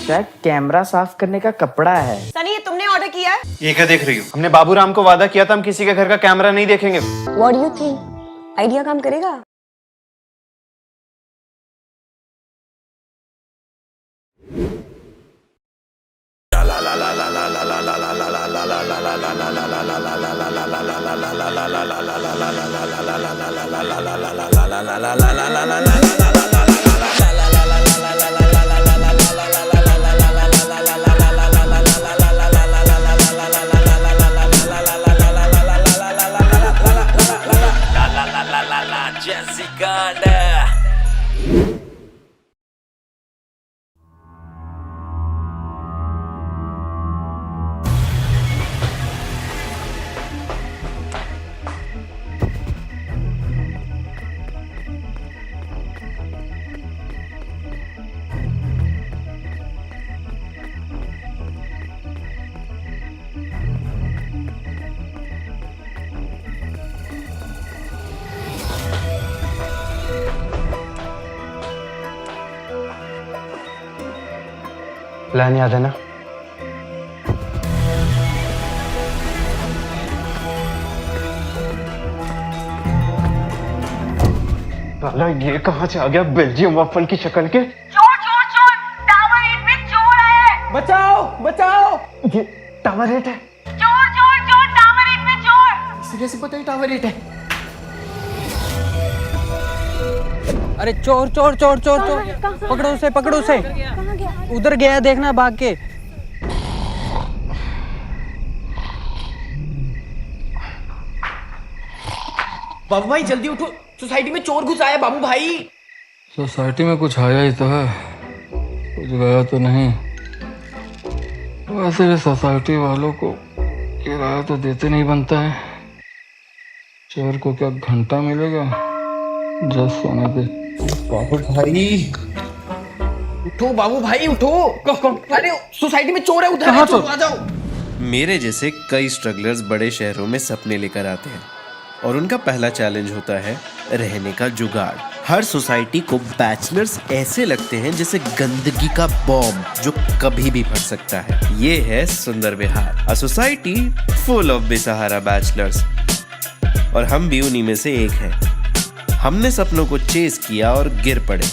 शायद कैमरा साफ करने का कपड़ा है। सनी ये तुमने ऑर्डर किया है? ये क्या देख रही हो? हमने बाबूराम को वादा किया था हम किसी के घर का कैमरा नहीं देखेंगे। What do you think? Idea काम करेगा? प्लान याद है ना? साला ये कहाँ से आ गया बेल्जियम वॉफल की शक्ल के? चोर चोर चोर! टावर 8 में चोर है! बचाओ बचाओ! ये टावर 8 है। चोर चोर चोर! टावर 8 में चोर! इसे कैसे पता है टावर 8 है? अरे चोर चोर चोर चोर चोर! पकड़ो उसे उधर गया देखना भाग के। बाबू भाई जल्दी उठो, सोसाइटी में चोर घुसा है बाबू भाई। सोसाइटी में कुछ आया ही तो है, कुछ गया तो नहीं। वैसे भी सोसाइटी वालों को किराया तो देते नहीं बनता है। चोर को क्या घंटा मिलेगा जस्ट सोने पे? बाबू भाई उठो, बाबू भाई उठो। अरे सोसाइटी में चोर है, उधर है चोर, आ जाओ। मेरे जैसे कई स्ट्रगलर्स बड़े शहरों में सपने लेकर आते हैं और उनका पहला चैलेंज होता है रहने का जुगाड़। हर सोसाइटी को बैचलर्स ऐसे लगते हैं जैसे गंदगी का बॉम्ब जो कभी भी फट सकता है। ये है सुंदर विहार, अ सोसाइटी फुल ऑफ बेसहारा बैचलर्स, और हम भी उन्हीं में से एक हैं। हमने सपनों को चेस किया और गिर पड़े,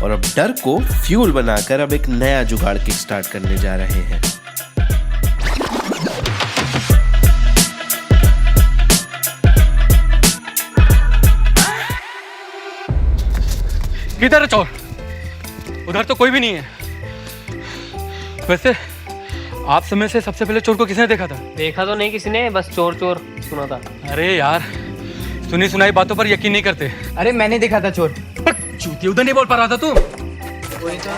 और अब डर को फ्यूल बनाकर अब एक नया जुगाड़ किक स्टार्ट करने जा रहे हैं। किधर है चोर? उधर तो कोई भी नहीं है। वैसे आप समय से सबसे पहले चोर को किसने देखा था? देखा तो नहीं किसी ने, बस चोर चोर सुना था। अरे यार, सुनी सुनाई बातों पर यकीन नहीं करते। अरे मैंने देखा था चोर। चूती उधर नहीं बोल पा रहा था तू?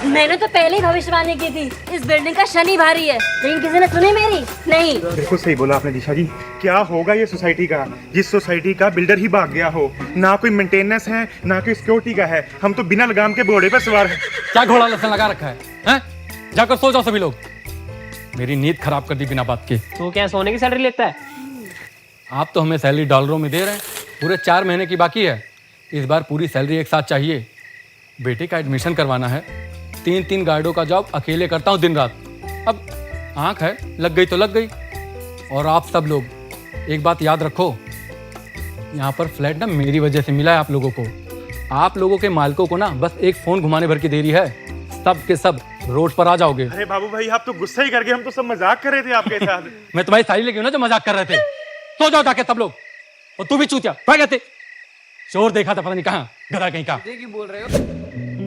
मैंने तो पहले ही भविष्यवाणी की थी, इस बिल्डिंग का शनि भारी है, लेकिन किसी ने सुनी मेरी नहीं। बिल्कुल सही बोला आपने दिशा जी। क्या होगा ये सोसाइटी का, जिस सोसाइटी का बिल्डर ही भाग गया हो? ना कोई मेंटेनेंस है, ना कोई सिक्योरिटी का है। हम तो बिना लगाम के घोड़े पर सवार हैं। क्या घोड़ा लसन लगा रखा है, हैं? जाकर सो जाओ सभी लोग। मेरी नींद खराब कर दी बिना बात के। तू क्या सोने की सैलरी लेता है? आप तो हमें सैलरी डॉलरों में दे रहे हैं, पूरे 4 महीने की बाकी है। इस बार पूरी सैलरी एक साथ चाहिए। बेटे का एडमिशन करवाना है, 3 गार्डों का जॉब अकेले करता हूँ दिन रात। अब आँख है, लग गई तो लग गई। और आप सब लोग एक बात याद रखो, यहाँ पर फ्लैट ना मेरी वजह से मिला है आप लोगों को। आप लोगों के मालिकों को ना बस एक फ़ोन घुमाने भर की देरी है, सब के सब रोड पर आ जाओगे। अरे बाबू भाई आप तो गुस्सा ही कर गए, हम तो सब मजाक कर रहे थे आपके साथ। मैं तुम्हारी सारी लेके हूं ना जो मजाक कर रहे थे। सो जाओ जाके सब लोग, और तू भी चूतिया क्या कहते? चोर देखा था पता नहीं कहाँ, गधा कहीं का। बोल रहे हो?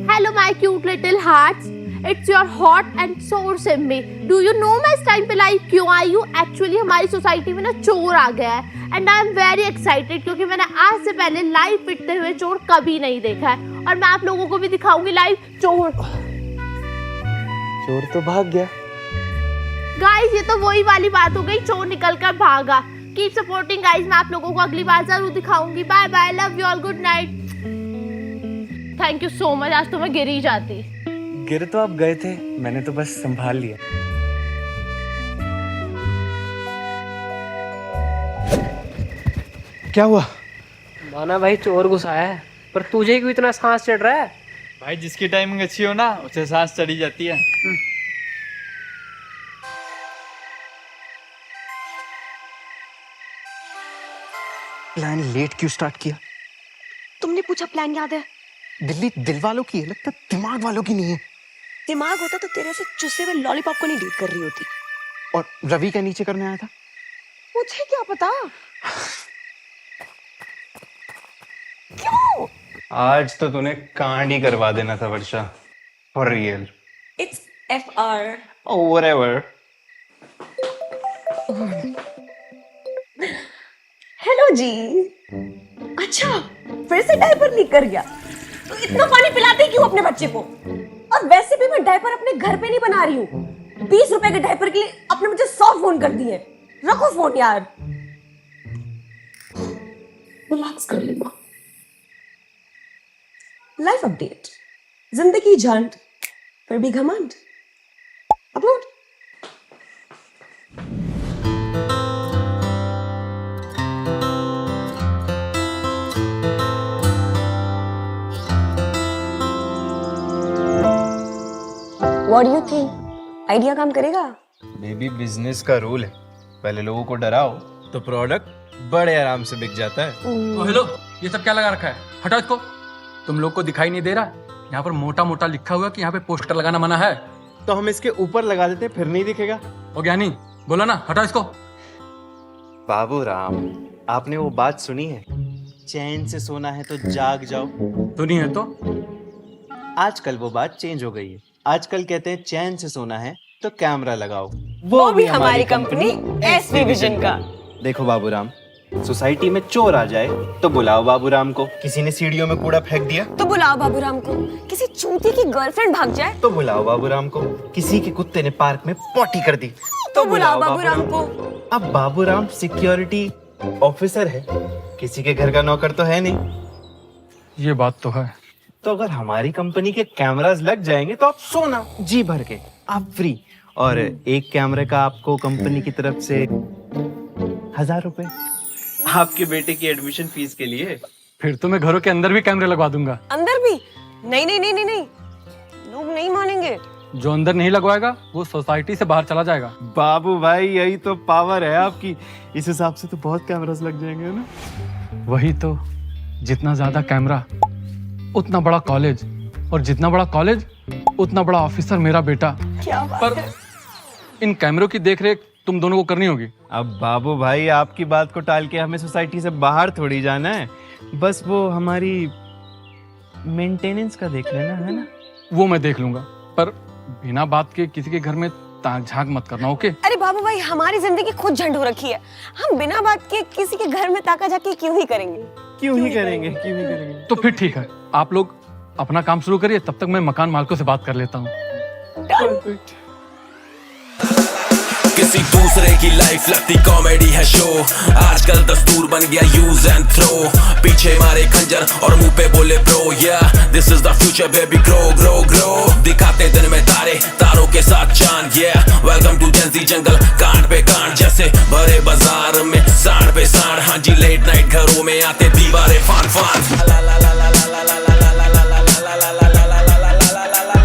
Hello my cute little hearts, it's your hot and sour Simbi. Do you know मैं इस टाइम पे लाइव क्यों आई हूँ? एक्चुअली हमारी सोसाइटी में ना चोर आ गया है and I am very excited, क्योंकि मैंने आज से पहले लाइव पिटते हुए चोर कभी नहीं देखा है, और मैं आप लोगों को भी दिखाऊंगी लाइव चोर। चोर तो भाग गया। गाइस ये तो वही वाली बात हो गई, चोर निकल कर भागा। कीप सपोर्टिंग गाइस, मैं आप लोगों को अगली बार जरूर दिखाऊंगी। Bye bye, love you all, good night. Thank you so much, आज तो मैं गिर ही जाती। गिर तो आप गए थे, मैंने तो बस संभाल लिया। क्या हुआ? माना भाई चोर घुसाया है, पर तुझे क्यों इतना सांस चढ़ रहा है? भाई जिसकी टाइमिंग अच्छी हो ना उसे सांस चढ़ी जाती है। प्लान लेट क्यों स्टार्ट किया? तुमने पूछा प्लान याद है? दिल्ली दिल वालों की है, लगता है दिमाग वालों की नहीं है। दिमाग होता तो तेरे से चुसे हुए लॉलीपॉप को नहीं डील कर रही होती। और रवि का नीचे करने आया था। मुझे क्या पता? क्यों? आज तो तूने कांड ही करवा देना था Varsha, for real. It's FR. Oh, whatever. Hello जी। अच्छा, फिर से डायपर लीक कर गया। तो इतना पानी पिलाते क्यों अपने बच्चे को? और वैसे भी मैं डायपर अपने घर पे नहीं बना रही हूँ। 20 रुपए के डायपर के लिए आपने मुझे 100 फोन कर दिए। रखो फोन यार। रिलैक्स कर ले माँ। Life update. जिंदगी झंड, फिर भी घमंड। Upload. What do you think? Idea काम करेगा? बेबी बिजनेस का रूल है, पहले लोगों को डराओ तो प्रोडक्ट बड़े आराम से बिक जाता है। हेलो, ये सब क्या लगा रखा है? हटाओ इसको। तुम लोग को दिखाई नहीं दे रहा? यहाँ पर मोटा मोटा लिखा हुआ कि यहाँ पे पोस्टर लगाना मना है। तो हम इसके ऊपर लगा देते, फिर नहीं दिखेगा। ओ ज्ञानी, बोलो ना, हटाओ इसको। बाबू राम, आपने वो बात सुनी है, चैन से सोना है तो जाग जाओ? सुनी है तो? आजकल वो बात चेंज हो गई है। आजकल कहते हैं चैन से सोना है तो कैमरा लगाओ। वो भी हमारी कंपनी एसवी विजन का। देखो बाबूराम, सोसाइटी में चोर आ जाए तो बुलाओ बाबूराम को। किसी ने सीढ़ियों में कूड़ा फेंक दिया तो बुलाओ बाबूराम को। किसी चूती की गर्लफ्रेंड भाग जाए तो बुलाओ बाबूराम को। किसी के कुत्ते ने पार्क में पॉटी कर दी तो बुलाओ बाबूराम को। अब बाबूराम सिक्योरिटी ऑफिसर है, किसी के घर का नौकर तो है नहीं। ये बात तो है। तो अगर हमारी कंपनी के कैमरास लग जाएंगे तो आप सोना जी भर के, आप फ्री। और एक कैमरे का आपको कंपनी की तरफ से 1000 रुपए आपके बेटे की एडमिशन फीस के लिए। फिर तो मैं घरों के अंदर भी कैमरे लगवा दूंगा। अंदर भी? नहीं नहीं नहीं नहीं नहीं, लोग नहीं मानेंगे। जो अंदर नहीं लगवाएगा वो सोसाइटी से बाहर चला जाएगा। बाबू भाई, यही तो पावर है आपकी। इस हिसाब से तो बहुत कैमरास लग जाएंगे ना। वही तो, जितना ज्यादा कैमरा उतना बड़ा कॉलेज, और जितना बड़ा कॉलेज उतना बड़ा ऑफिसर मेरा बेटा। क्या बात पर है? इन कैमरों की देखरेख तुम दोनों को करनी होगी। अब बाबू भाई, आपकी बात को टाल के हमें सोसाइटी से बाहर थोड़ी जाना है। बस वो हमारी मेंटेनेंस का देख लेना है ना। वो मैं देख लूंगा, पर बिना बात के किसी के घर में ताक झांक मत करना, ओके? अरे बाबू भाई, हमारी जिंदगी खुद झंड हो रखी है। हम बिना बात के किसी के घर में ताका झाकी क्यों ही करेंगे? क्यों ही करेंगे। तो फिर ठीक है, आप लोग अपना काम शुरू करिए, तब तक मैं मकान मालिकों से बात कर लेता हूँ। किसी दूसरे की लाइफ लगती कॉमेडी है शो। आजकल दस्तूर बन गया यूज एंड थ्रो। पीछे मारे खंजर और मुंह पे बोले प्रो। या this is the future baby, grow grow grow. दिखाते दिन में तारे, तारों के साथ चांद। वेलकम टू जेंजी जंगल, कांड पे कांड जैसे भरे बाजार में सांड पे सांड। हाँ जी, लेट नाइट घरों में आते दीवारें फान फान। ला ला ला ला ला ला ला ला ला ला ला ला ला ला।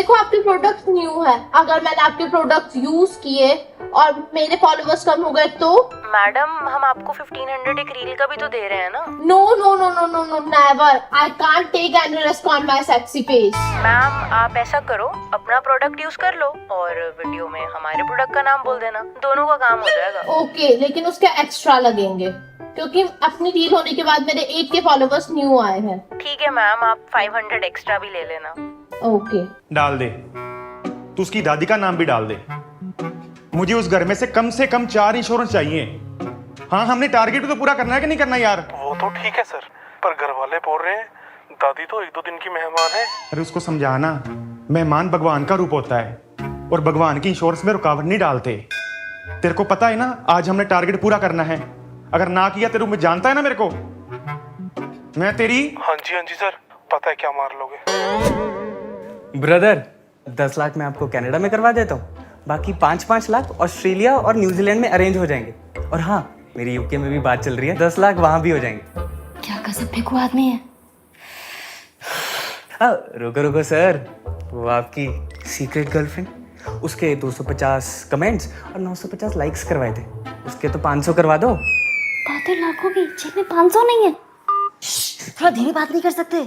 देखो आपके प्रोडक्ट न्यू है, अगर मैंने आपके प्रोडक्ट यूज किए और मेरे फॉलोवर्स कम हो गए तो? मैडम हम आपको 1500 एक रील का भी तो दे रहे हैं ना। No no no no no no never, I can't take any risk on my sexy face. Ma'am आप ऐसा करो, अपना प्रोडक्ट यूज कर लो और वीडियो में हमारे प्रोडक्ट का नाम बोल देना, दोनों का काम हो जाएगा। ओके, लेकिन उसके एक्स्ट्रा लगेंगे क्योंकि अपनी रील होने के बाद मेरे 8K फॉलोवर्स न्यू आए हैं। ठीक है मैम, आप 500 एक्स्ट्रा भी ले लेना। ओके डाल दे, तू उसकी दादी का नाम भी डाल दे। मुझे उस घर में से कम 4 इंश्योरेंस चाहिए। हाँ, हमने टारगेट भी तो पूरा करना है कि नहीं करना यार? वो तो ठीक है सर, पर घर वाले बोल रहे हैं दादी तो 1-2 दिन की मेहमान है। अरे उसको समझाना, मेहमान भगवान का रूप होता है और भगवान की इंश्योरेंस में रुकावट नहीं डालते। तेरे को पता है ना, आज हमने टारगेट पूरा करना है। अगर ना किया तेरे में जानता है ना मेरे को, मैं तेरी। हाँ जी सर, पता है क्या मार लोगे। ब्रदर 10 लाख मैं आपको कनाडा में करवा देता हूँ, बाकी 5-5 लाख ऑस्ट्रेलिया और न्यूजीलैंड में अरेंज हो जाएंगे। और हाँ, मेरी यूके में भी बात चल रही है, 10 लाख वहां भी हो जाएंगे। क्या कसम फेंकू आदमी है। रुको सर, वो आपकी सीक्रेट गर्लफ्रेंड, उसके 250 कमेंट्स और 950 लाइक्स करवाए थे, उसके तो 500 करवा दो। बातें लाखों की, जेब में 500 नहीं है। थोड़ा धीरे बात नहीं कर सकते?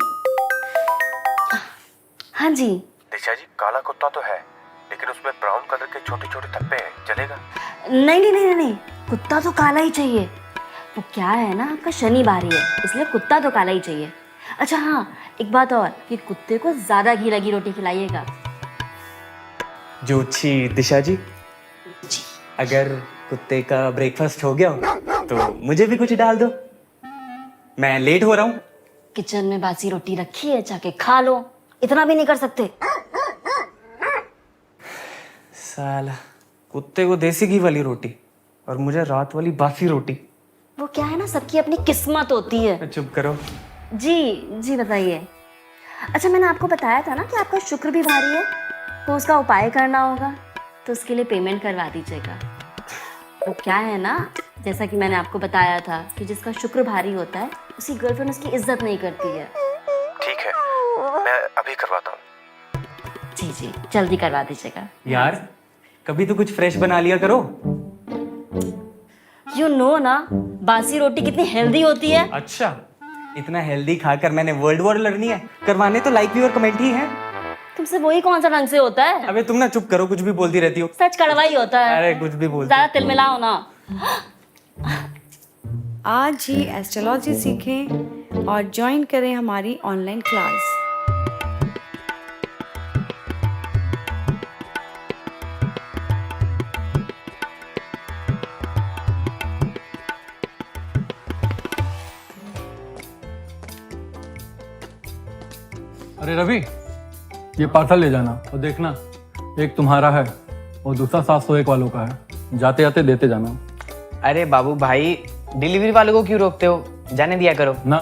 हाँ जी दिशा जी, काला कुत्ता तो है लेकिन उसमें ब्राउन कलर के छोटे छोटे धब्बे हैं, चलेगा? नहीं, कुत्ता तो काला ही चाहिए। वो क्या है ना, आपका शनि बारी है, इसलिए कुत्ता तो काला ही चाहिए। अच्छा हाँ, एक बात और, कि कुत्ते को ज्यादा घी लगी रोटी खिलाइएगा। जोची दिशा जी, अगर कुत्ते का ब्रेकफास्ट हो गया हो तो मुझे भी कुछ डाल दो, मैं लेट हो रहा हूँ। किचन में बासी रोटी रखी है, जाके खा लो। इतना भी नहीं कर सकते? साला, कुत्ते को देसी घी वाली रोटी और मुझे रात वाली बासी रोटी। वो क्या है ना, सबकी अपनी किस्मत होती है। चुप करो। जी बताइए। अच्छा मैंने आपको बताया था ना कि आपका शुक्र भी भारी है, तो उसका उपाय करना होगा, तो उसके लिए पेमेंट करवा दीजिएगा। वो क्या है ना, जैसा कि मैंने आपको बताया था कि जिसका शुक्र भारी होता है उसकी गर्लफ्रेंड उसकी इज्जत नहीं करती है। ठीक है, मैं अभी करवाता हूँ। जी जल्दी करवा दीजिएगा। यार कभी तो कुछ फ्रेश बना लिया करो। यू नो ना, बासी रोटी कितनी हेल्दी होती है। अच्छा, इतना हेल्दी खाकर मैंने वर्ल्ड वॉर लड़नी है? करवाने तो लाइक भी और कमेंट ही है। तुमसे वही कौन सा ढंग से होता है? अबे तुम ना चुप करो, कुछ भी बोलती रहती हो। सच कड़वा ही होता है। अरे कुछ भी बोलती। ज्यादा तिल मिलाओ ना। आज ही एस्ट्रोलॉजी सीखें और ज्वाइन करें हमारी ऑनलाइन क्लास। अरे रवि, ये पार्सल ले जाना और देखना, एक तुम्हारा है और दूसरा 701 वालों का है, जाते जाते देते जाना। अरे बाबू भाई, डिलीवरी वालों को क्यों रोकते हो, जाने दिया करो ना।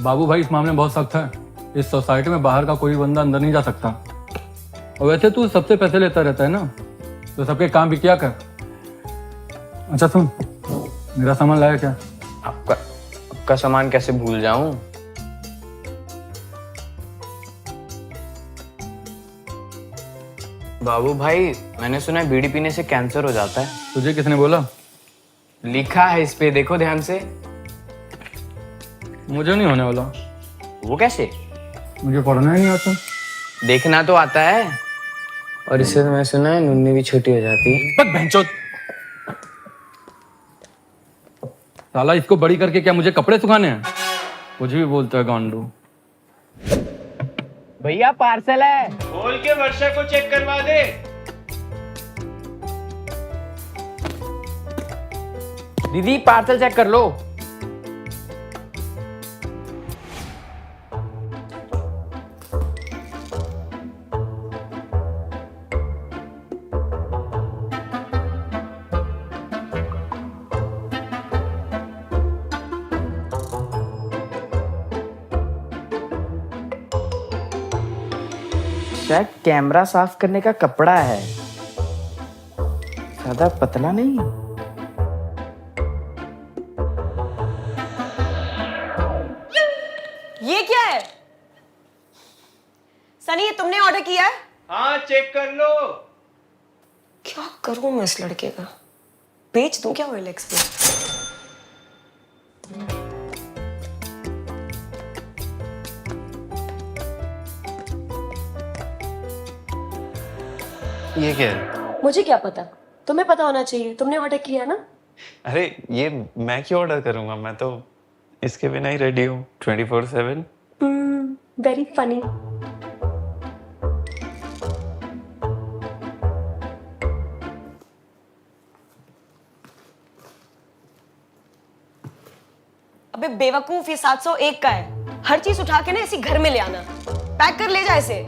बाबू भाई इस मामले में बहुत सख्त है, इस सोसाइटी में बाहर का कोई बंदा अंदर नहीं जा सकता। और वैसे तू सबसे पैसे लेता रहता है ना, तो सबके काम भी किया कर। अच्छा सुन, मेरा सामान लाया क्या? आपका सामान कैसे भूल जाऊं? बाबू भाई, मैंने सुना है बीड़ी पीने से कैंसर हो जाता है। तुझे किसने बोला? लिखा है इस पे, देखो ध्यान से। मुझे नहीं होने वाला। वो कैसे? मुझे पढ़ना ही नहीं आता। देखना तो आता है, और इससे तो मैं सुना है नुन्नी भी छोटी हो जाती है। बहनचोद, साला इसको बड़ी करके क्या मुझे कपड़े सुखाने हैं? कुछ भी बोलता है गांडू। भैया पार्सल है। बोल के वर्षा को चेक करवा दे। दीदी पार्सल चेक कर लो। शायद कैमरा साफ करने का कपड़ा है, ज्यादा पतला नहीं। ये क्या है? सनी, ये तुमने ऑर्डर किया है? हाँ चेक कर लो। क्या करूं मैं इस लड़के का? बेच दूं क्या OLX पे? ये क्या है? मुझे क्या पता, तुम्हें पता होना चाहिए, तुमने ऑर्डर किया ना। अरे ये मैं क्यों ऑर्डर करूंगा, मैं तो इसके बिना ही रेडी हूँ 24/7। Very funny. अबे बेवकूफ, ये 701 का है। हर चीज उठा के ना इसी घर में ले आना। पैक कर ले जा इसे।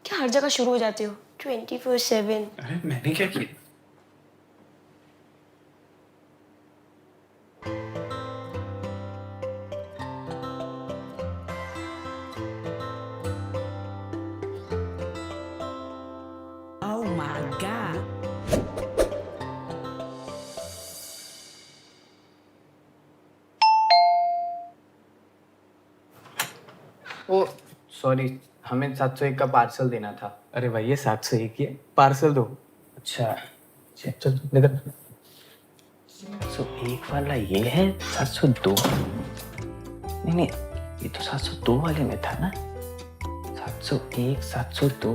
क्या हर जगह शुरू हो जाते हो 24/7? अरे मैंने क्या किया? ओ सॉरी, हमें 701 का पार्सल देना था। अरे भाई ये 701 ही है, पार्सल दो। अच्छा चल निकल। 701 वाला ये है, 702 नहीं, ये तो 702 वाले में था ना। 701 702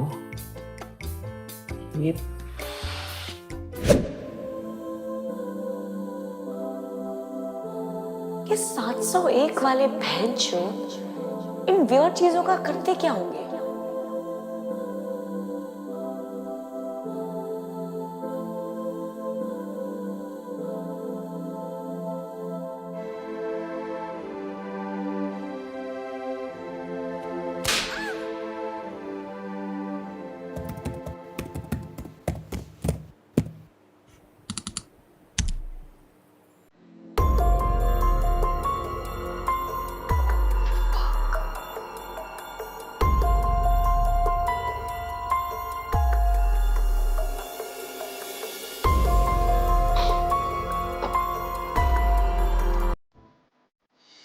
ये ये 701 वाले भैंचोद इन वियर्ड चीजों का करते क्या होंगे?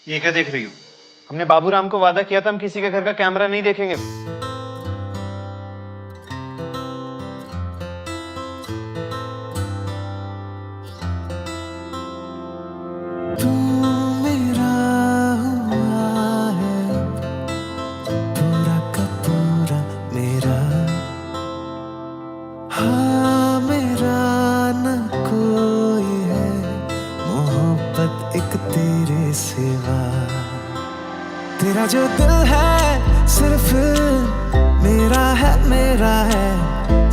ये क्या देख रही हो? हमने बाबूराम को वादा किया था हम किसी के घर का कैमरा नहीं देखेंगे। तू मेरा हुआ है पूरा का पूरा मेरा, हाँ मेरा न कोई है मोहब्बत एक तेरे सिवा। तेरा जो दिल है सिर्फ मेरा है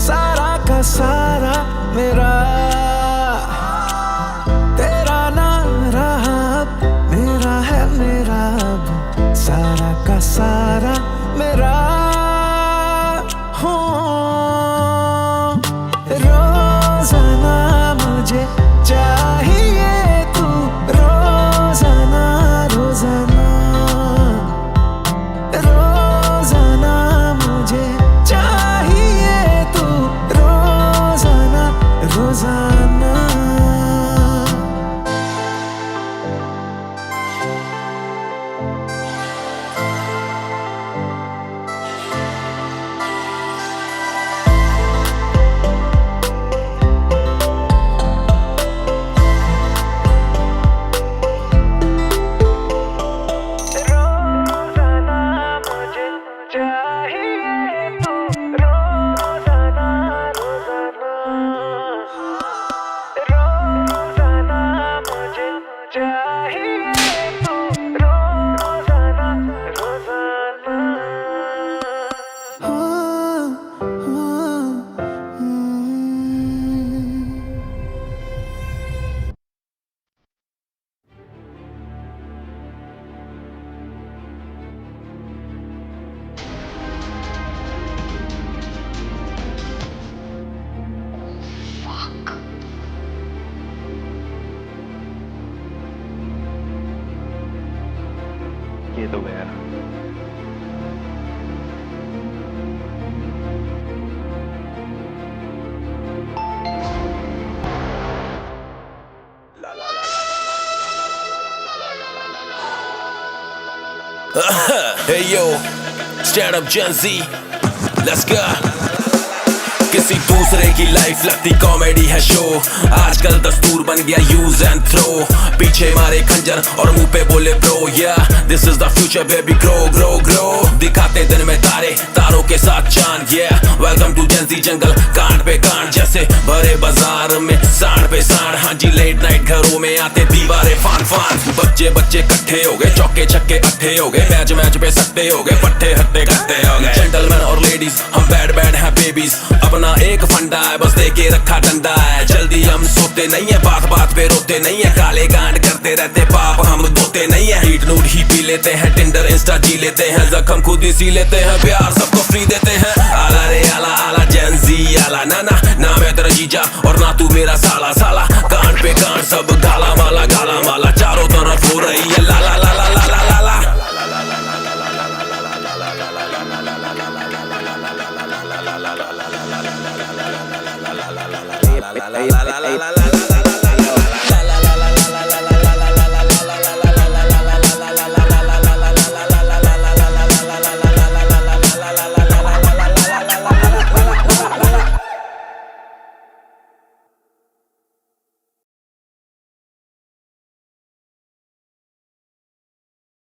सारा का सारा मेरा। तेरा ना रहा अब मेरा अब सारा का सारा मेरा। हो रोजाना मुझे चाहिए तू, रोजाना रोजाना रोजाना मुझे चाहिए तू, रोजाना रोजाना। ये तो गया। Hey yo, stand up Gen Z, let's go. किसी दूसरे की लाइफ लगती कॉमेडी है शो, आजकल दस्तूर बन गया यूज एंड थ्रो, पीछे मारे खंजर और मुंह पे बोले प्रो, या this is the future baby, grow grow grow, दिखाते दिन में तारे, तारों के साथ चांद, वेलकम टू जेन ज़ी जंगल, कांड पे कांड जैसे भरे बाजार में सांड पे सांड, हाँ जी लेट नाइट घरों में आते दीवारें फान फान, बच्चे बच्चे इकट्ठे हो गए, चौके छक्के अट्ठे हो गए, मैच मैच पे सट्टे हो गए, पट्टे हट्टे कट्टे हो गए, जेंटलमैन और लेडीज हम बैड बैड हैं बेबीज, अपना एक फंडा है बस दे के रखा डंडा है, जल्दी हम सोते नहीं है, बात बात पे रोते नहीं है, काले गांड करते रहते पाप हम धोते नहीं है, हीट नूट ही पी लेते हैं, टिंडर इंस्टा जी लेते हैं, जख्म खुद ही सी लेते हैं, प्यार सबको फ्री देते हैं, आला रे आला आला जेन ज़ी आला, ना मैं तेरा जीजा और ना तू मेरा साला साला, कांड पे कांड सब गाला माला चारों तरफ हो रही है ला ला ला ला ला ला ला ला। La la la la la la la la la la la la la la la la la la la